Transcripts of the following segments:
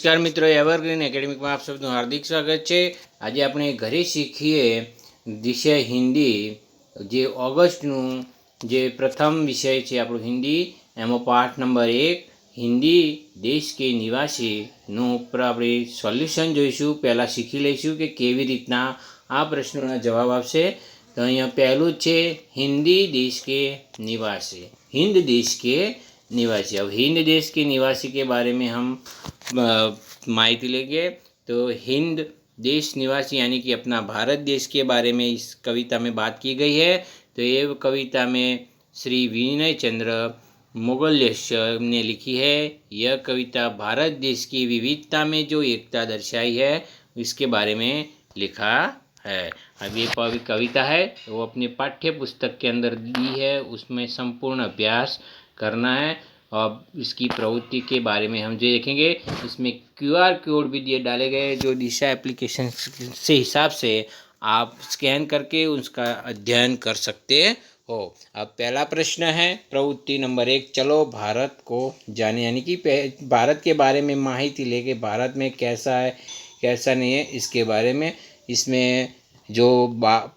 नमस्कार मित्रों, evergreen academy में आप सबનું हार्दिक स्वागत है। आज આપણે ઘરે શીખીએ વિષય हिंदी જે ઓગસ્ટનું જે પ્રથમ વિષય છે આપણો हिंदी એમાં પાઠ નંબર 1 हिंदी देश के निवासीનું ઉપર આપણે સોલ્યુશન જોઈશું। પહેલાં શીખી લઈશું કે કેવી રીતના આ પ્રશ્નોના જવાબ આવશે। તો અહીંયા પહેલું છે हिंदी देश के निवासी। हिंद देश के निवासी। अब हिंद देश के निवासी के बारे में हम माहिती लेंगे। तो हिंद देश निवासी यानी कि अपना भारत देश के बारे में इस कविता में बात की गई है। तो ये कविता में श्री विनय चंद्र मोगल्यश ने लिखी है। यह कविता भारत देश की विविधता में जो एकता दर्शाई है इसके बारे में लिखा है। अब ये कविता है वो अपने पाठ्य पुस्तक के अंदर दी है, उसमें संपूर्ण अभ्यास करना है। अब इसकी प्रवृत्ति के बारे में हम जो देखेंगे, इसमें QR कोड भी दिए डाले गए जो दिशा एप्लीकेशन से हिसाब से आप स्कैन करके उसका अध्ययन कर सकते हो। अब पहला प्रश्न है प्रवृत्ति नंबर 1, चलो भारत को जाने, यानी कि भारत के बारे में माहिती लेके भारत में कैसा है कैसा नहीं है इसके बारे में। इसमें जो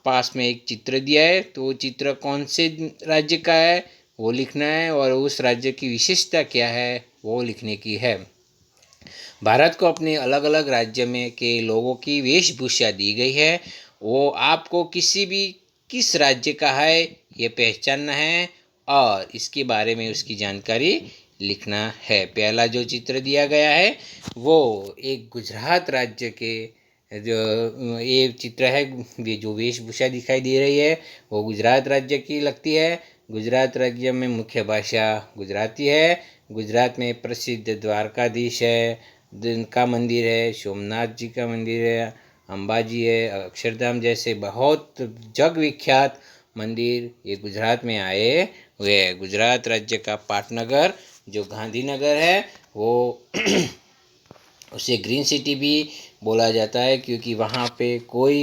पास में एक चित्र दिया है तो वो चित्र कौन से राज्य का है वो लिखना है और उस राज्य की विशेषता क्या है वो लिखने की है। भारत को अपने अलग अलग राज्य में के लोगों की वेशभूषा दी गई है। वो आपको किस राज्य का है ये पहचानना है और इसके बारे में उसकी जानकारी लिखना है। पहला जो चित्र दिया गया है वो एक गुजरात राज्य के जो ये चित्र है, ये जो वेशभूषा दिखाई दे रही है वो गुजरात राज्य की लगती है। गुजरात राज्य में मुख्य भाषा गुजराती है। गुजरात में प्रसिद्ध द्वारकाधीश है का मंदिर है, सोमनाथ जी का मंदिर है, अंबाजी है, अक्षरधाम जैसे बहुत जग विख्यात मंदिर ये गुजरात में आए हुए हैं। गुजरात राज्य का पाटनगर जो गांधीनगर है वो उसे ग्रीन सिटी भी बोला जाता है क्योंकि वहाँ पे कोई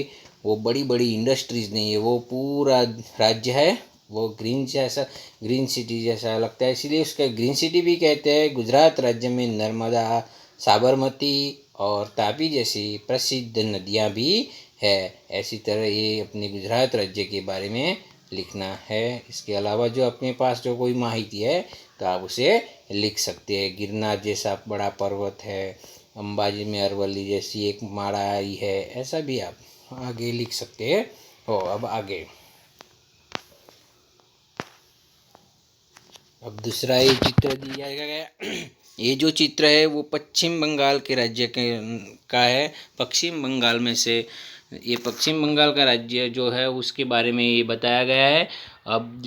वो बड़ी बड़ी इंडस्ट्रीज़ नहीं है, वो पूरा राज्य है वो ग्रीन सिटी जैसा लगता है, इसलिए उसका ग्रीन सिटी भी कहते हैं। गुजरात राज्य में नर्मदा, साबरमती और तापी जैसी प्रसिद्ध नदियाँ भी है। ऐसी तरह ये अपने गुजरात राज्य के बारे में लिखना है। इसके अलावा जो अपने पास जो कोई माहिती है तो आप उसे लिख सकते हैं। गिरनार जैसा बड़ा पर्वत है, अंबाजी में अरवली जैसी एक माड़ा आई है, ऐसा भी आप आगे लिख सकते हो। अब आगे अब दूसरा ये चित्र दिया गया ये जो चित्र है वो पश्चिम बंगाल के राज्य का है। पश्चिम बंगाल में से ये पश्चिम बंगाल का राज्य जो है उसके बारे में ये बताया गया है। अब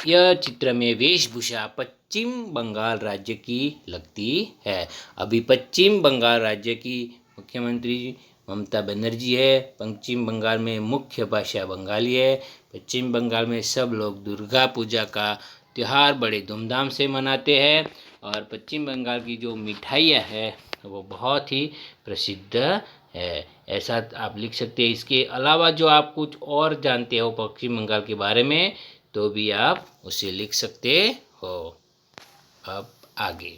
यह चित्र में वेशभूषा पश्चिम बंगाल राज्य की लगती है। अभी पश्चिम बंगाल राज्य की मुख्यमंत्री ममता बनर्जी है। पश्चिम बंगाल में मुख्य भाषा बंगाली है। पश्चिम बंगाल में सब लोग दुर्गा पूजा का त्यौहार बड़े धूमधाम से मनाते हैं और पश्चिम बंगाल की जो मिठाइयाँ है वो बहुत ही प्रसिद्ध है। ऐसा आप लिख सकते हैं। इसके अलावा जो आप कुछ और जानते हो पश्चिम बंगाल के बारे में तो भी आप उसे लिख सकते हो। अब आगे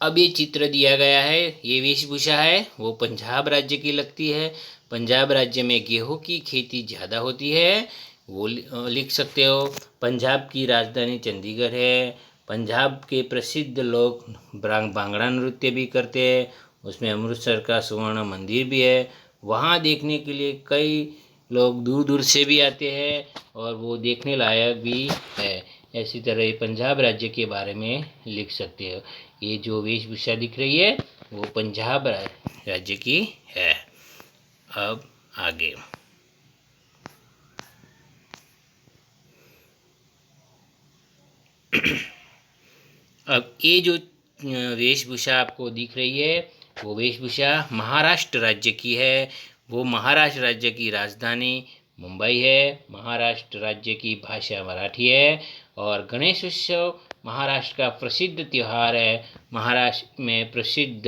अब ये चित्र दिया गया है, ये वेशभूषा है वो पंजाब राज्य की लगती है। पंजाब राज्य में गेहूं की खेती ज़्यादा होती है वो लिख सकते हो। पंजाब की राजधानी चंडीगढ़ है। पंजाब के प्रसिद्ध लोग भांगड़ा नृत्य भी करते हैं। उसमें अमृतसर का स्वर्ण मंदिर भी है, वहाँ देखने के लिए कई लोग दूर दूर से भी आते हैं और वो देखने लायक भी है। ऐसी तरह ये पंजाब राज्य के बारे में लिख सकते हो। ये जो वेशभूषा दिख रही है वो पंजाब राज्य की है। अब आगे अब ये जो वेशभूषा आपको दिख रही है वो वेशभूषा महाराष्ट्र राज्य की है। वो महाराष्ट्र राज्य की राजधानी मुंबई है। महाराष्ट्र राज्य की भाषा मराठी है और गणेश उत्सव महाराष्ट्र का प्रसिद्ध त्यौहार है। महाराष्ट्र में प्रसिद्ध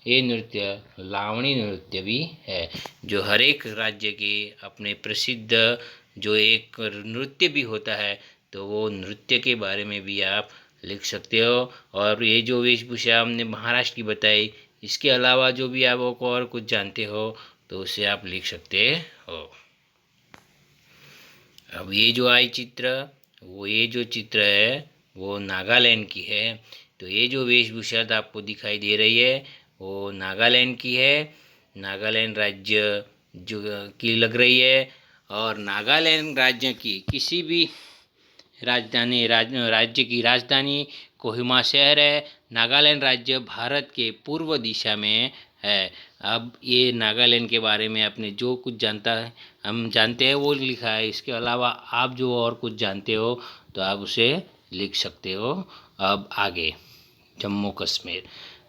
ये नृत्य लावणी नृत्य भी है। जो हर एक राज्य के अपने प्रसिद्ध जो एक नृत्य भी होता है तो वो नृत्य के बारे में भी आप लिख सकते हो। और ये जो वेशभूषा हमने महाराष्ट्र की बताई, इसके अलावा जो भी आप और कुछ जानते हो तो उसे आप लिख सकते हो। अब ये जो आई चित्र, ये जो चित्र है वो नागालैंड की है। तो ये जो वेशभूषा आपको दिखाई दे रही है वो नागालैंड की है, नागालैंड राज्य जो की लग रही है। और नागालैंड राज्य की किसी भी राज्य की राजधानी कोहिमा शहर है। नागालैंड राज्य भारत के पूर्व दिशा में है। अब ये नागालैंड के बारे में आपने जो कुछ जानता है, हम जानते हैं वो लिखा है। इसके अलावा आप जो और कुछ जानते हो तो आप उसे लिख सकते हो। अब आगे जम्मू कश्मीर,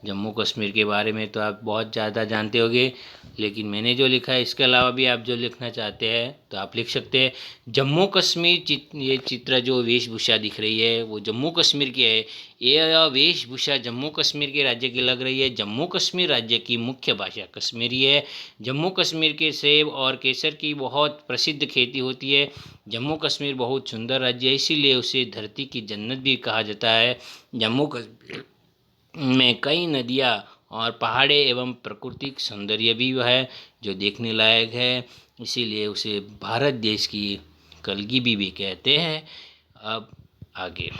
जम्मू कश्मीर के बारे में तो आप बहुत ज़्यादा जानते होंगे, लेकिन मैंने जो लिखा है इसके अलावा भी आप जो लिखना चाहते हैं तो आप लिख सकते हैं। जम्मू कश्मीर ये चित्र जो वेशभूषा दिख रही है वो जम्मू कश्मीर की है। ये वेशभूषा जम्मू कश्मीर के राज्य की लग रही है। जम्मू कश्मीर राज्य की मुख्य भाषा कश्मीरी है। जम्मू कश्मीर के सेब और केसर की बहुत प्रसिद्ध खेती होती है। जम्मू कश्मीर बहुत सुंदर राज्य है, इसीलिए उसे धरती की जन्नत भी कहा जाता है। जम्मू कश्मीर में कई नदियाँ और पहाड़े एवं प्राकृतिक सौंदर्य भी है जो देखने लायक है, इसीलिए उसे भारत देश की कलगी भी कहते हैं। अब आगे,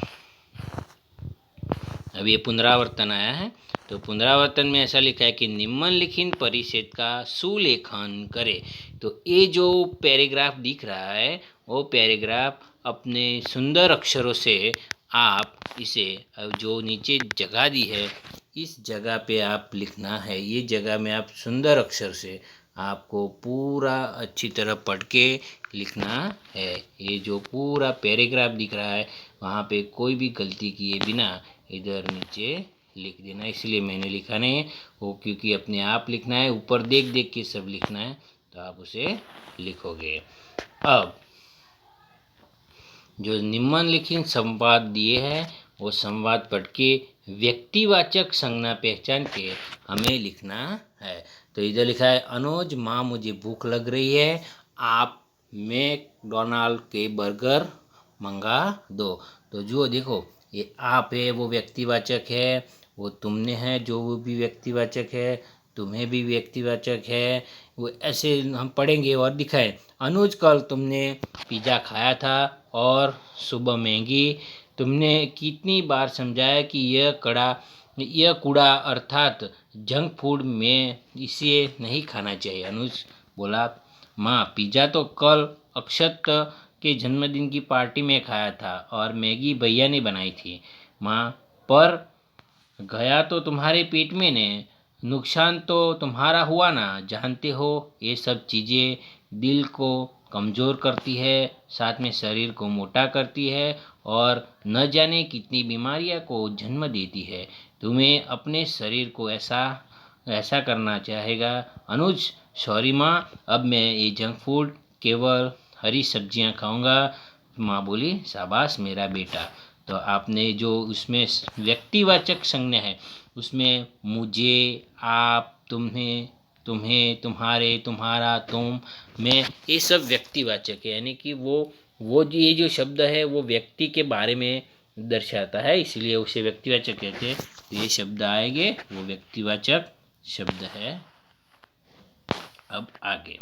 अब ये पुनरावर्तन आया है। तो पुनरावर्तन में ऐसा लिखा है कि निम्नलिखित परिच्छेद का सुलेखन करे। तो ये जो पैराग्राफ दिख रहा है वो पैराग्राफ अपने सुंदर अक्षरों से आप इसे जो नीचे जगह दी है इस जगह पे आप लिखना है। ये जगह में आप सुंदर अक्षर से आपको पूरा अच्छी तरह पढ़ के लिखना है। ये जो पूरा पैराग्राफ दिख रहा है वहाँ पे कोई भी गलती किए बिना इधर नीचे लिख देना। इसलिए मैंने लिखा नहीं है वो, क्योंकि अपने आप लिखना है, ऊपर देख देख के सब लिखना है तो आप उसे लिखोगे। अब जो निम्नलिखित संवाद दिए हैं वो संवाद पढ़ के व्यक्तिवाचक संज्ञा पहचान के हमें लिखना है। तो इधर लिखा है अनुज माँ मुझे भूख लग रही है, आप मैकडॉनल्ड के बर्गर मंगा दो। तो जो देखो ये आप है वो व्यक्तिवाचक है, वो तुमने है जो वो भी व्यक्तिवाचक है, तुम्हें भी व्यक्तिवाचक है। वो ऐसे हम पढ़ेंगे और दिखाएं। अनुज कल तुमने पिज़्ज़ा खाया था और सुबह मैगी। तुमने कितनी बार समझाया कि यह कूड़ा अर्थात जंक फूड में इसे नहीं खाना चाहिए। अनुज बोला माँ पिज़्ज़ा तो कल अक्षत के जन्मदिन की पार्टी में खाया था और मैगी भैया ने बनाई थी। माँ पर गया तो तुम्हारे पेट में ने, नुकसान तो तुम्हारा हुआ ना। जानते हो ये सब चीज़ें दिल को कमज़ोर करती है, साथ में शरीर को मोटा करती है और न जाने कितनी बीमारियां को जन्म देती है। तुम्हें अपने शरीर को ऐसा ऐसा करना चाहेगा। अनुज सॉरी माँ, अब मैं ये जंक फूड केवल हरी सब्जियां खाऊंगा। माँ बोली शाबाश मेरा बेटा। तो आपने जो उसमें व्यक्तिवाचक संज्ञा है उसमें मुझे, आप, तुम्हें, तुम्हें, तुम्हारे, तुम्हारा, तुम, मैं, ये सब व्यक्तिवाचक है। यानी कि वो जो ये जो शब्द है वो व्यक्ति के बारे में दर्शाता है, इसलिए उसे व्यक्तिवाचक कहते हैं। तो ये शब्द आएंगे वो व्यक्तिवाचक शब्द है। अब आगे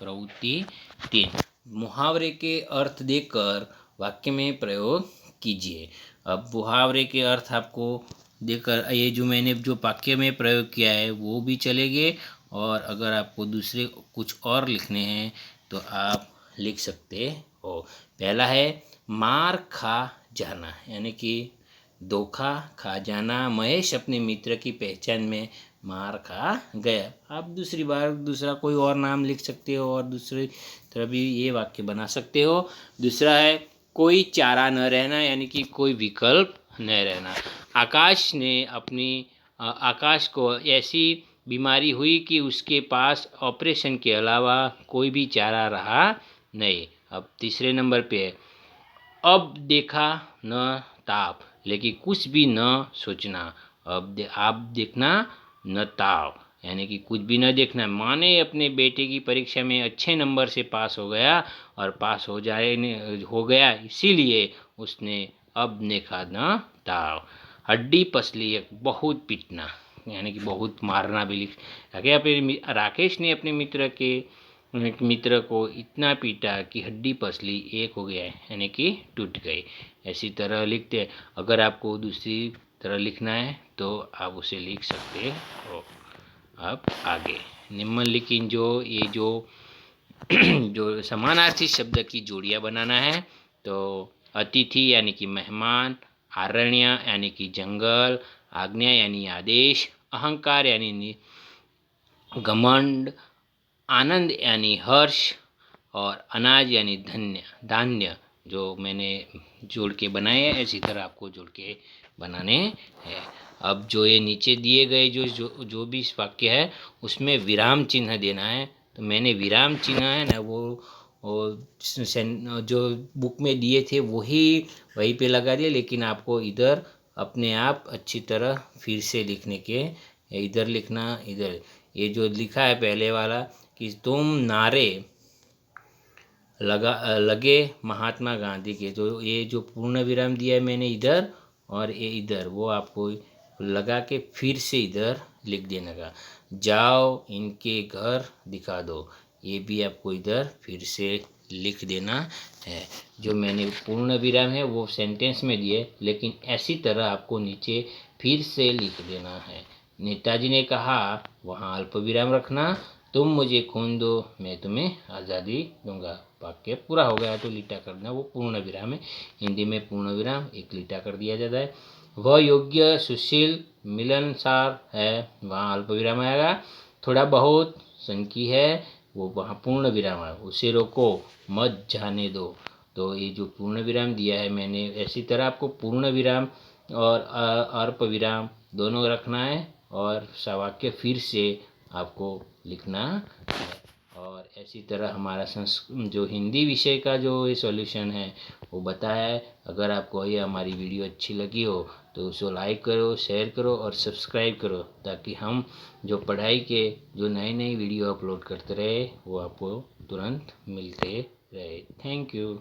प्रवृत्ति 3, मुहावरे के अर्थ देकर वाक्य में प्रयोग कीजिए। अब मुहावरे के अर्थ आपको देकर ये जो मैंने जो वाक्य में प्रयोग किया है वो भी चलेंगे, और अगर आपको दूसरे कुछ और लिखने हैं तो आप लिख सकते हो। पहला है मार खा जाना, यानी कि धोखा खा जाना। महेश अपने मित्र की पहचान में मार खा गया। आप दूसरी बार दूसरा कोई और नाम लिख सकते हो और दूसरी तरह भी ये वाक्य बना सकते हो। दूसरा है कोई चारा न रहना, यानी कि कोई विकल्प न रहना। आकाश को ऐसी बीमारी हुई कि उसके पास ऑपरेशन के अलावा कोई भी चारा रहा नहीं। अब तीसरे नंबर पे है अब देखा न ताप, लेकिन कुछ भी न सोचना। आप देखना न ताप, यानी कि कुछ भी न देखना। माँ ने अपने बेटे की परीक्षा में अच्छे नंबर से पास हो गया, और पास हो गया इसीलिए उसने अब देखा न ताव। हड्डी पसली एक बहुत पीटना, यानी कि बहुत मारना भी लिख आगे। अपने राकेश ने अपने मित्र को इतना पीटा कि हड्डी पसली एक हो गया, यानी कि टूट गई। ऐसी तरह लिखते हैं। अगर आपको दूसरी तरह लिखना है तो आप उसे लिख सकते हो। अब आगे निम्नलिखित जो समानार्थी शब्द की जोड़ियाँ बनाना है। तो अतिथि यानी कि मेहमान, आरण्य यानी कि जंगल, आज्ञा यानी आदेश, अहंकार यानी घमंड, आनंद यानी हर्ष, और अनाज यानी धान्य जो मैंने जोड़ के बनाए हैं, इसी तरह आपको जोड़ के बनाने हैं। अब जो ये नीचे दिए गए जो भी इस वाक्य है उसमें विराम चिन्ह देना है। तो मैंने विराम चिन्ह है ना जो बुक में दिए थे वहीं पे लगा दिए, लेकिन आपको इधर अपने आप अच्छी तरह फिर से लिखने के, इधर लिखना, इधर ये जो लिखा है पहले वाला कि तुम नारे लगे महात्मा गांधी के, तो ये जो पूर्ण विराम दिया है मैंने इधर और ये इधर, वो आपको लगा के फिर से इधर लिख देने का। जाओ इनके घर दिखा दो, ये भी आपको इधर फिर से लिख देना है। जो मैंने पूर्ण विराम है वो सेंटेंस में दिए, लेकिन ऐसी तरह आपको नीचे फिर से लिख देना है। नेताजी ने कहा, वहाँ अल्प विराम रखना। तुम मुझे खून दो, मैं तुम्हें आज़ादी दूंगा। वाक्य पूरा हो गया तो लिटा कर देना, वो पूर्ण विराम है। हिंदी में पूर्ण विराम एक लिटा कर दिया जाता है। वह योग्य, सुशील, मिलनसार है, वहाँ अल्प विराम आएगा। थोड़ा बहुत सनकी है, वो वहाँ पूर्ण विराम है। उसे रोको, मत जाने दो। तो ये जो पूर्ण विराम दिया है मैंने, ऐसी तरह आपको पूर्ण विराम और अल्प विराम दोनों रखना है और वाक्य फिर से आपको लिखना है। और ऐसी तरह हमारा जो हिंदी विषय का जो ये सॉल्यूशन है वो बताया है। अगर आपको ये हमारी वीडियो अच्छी लगी हो तो उसे लाइक करो, शेयर करो और सब्सक्राइब करो, ताकि हम जो पढ़ाई के जो नई वीडियो अपलोड करते रहे वो आपको तुरंत मिलते रहे। Thank you.